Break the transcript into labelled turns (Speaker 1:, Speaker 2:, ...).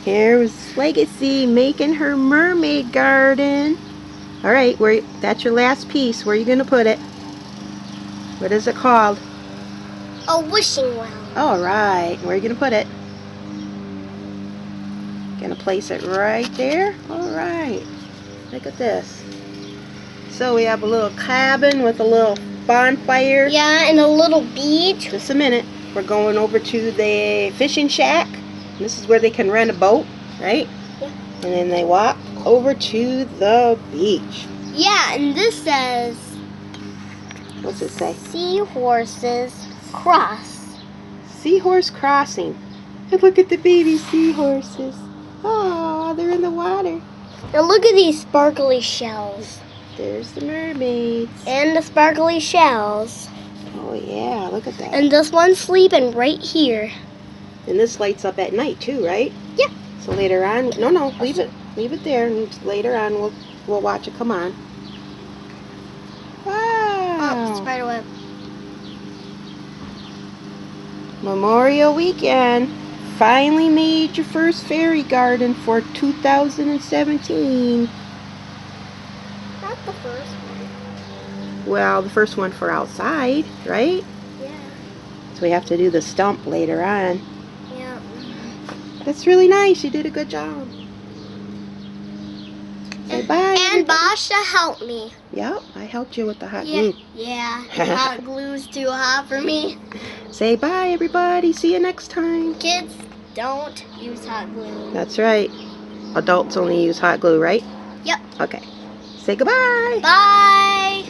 Speaker 1: Here was Legacy making her mermaid garden. Alright, that's your last piece. Where are you going to put it? What is it called?
Speaker 2: A wishing well.
Speaker 1: Alright, where are you going to put it? Going to place it right there? Alright, look at this. So we have a little cabin with a little bonfire.
Speaker 2: Yeah, and a little beach.
Speaker 1: Just a minute. We're going over to the fishing shack. This is where they can rent a boat, right?
Speaker 2: Yeah.
Speaker 1: And then they walk over to the beach.
Speaker 2: Yeah, and this says...
Speaker 1: What's it say?
Speaker 2: Seahorses cross.
Speaker 1: Seahorse crossing. And look at the baby seahorses. Oh, they're in the water.
Speaker 2: And look at these sparkly shells.
Speaker 1: There's the mermaids.
Speaker 2: And the sparkly shells.
Speaker 1: Oh yeah, look at that.
Speaker 2: And this one's sleeping right here.
Speaker 1: And this lights up at night too, right?
Speaker 2: Yeah.
Speaker 1: So later on, no, leave it there, and later on we'll watch it come on. Wow.
Speaker 2: Oh, spiderweb.
Speaker 1: Memorial Weekend. Finally made your first fairy garden for 2017.
Speaker 2: Not the first one.
Speaker 1: Well, the first one for outside, right?
Speaker 2: Yeah.
Speaker 1: So we have to do the stump later on.
Speaker 2: Yeah.
Speaker 1: That's really nice. You did a good job. Say bye.
Speaker 2: And Basha helped me.
Speaker 1: Yep, I helped you with the hot glue.
Speaker 2: Yeah. The hot glue's too hot for me.
Speaker 1: Say bye, everybody. See you next time.
Speaker 2: Kids, don't use hot glue.
Speaker 1: That's right. Adults only use hot glue, right?
Speaker 2: Yep.
Speaker 1: Okay. Say goodbye.
Speaker 2: Bye.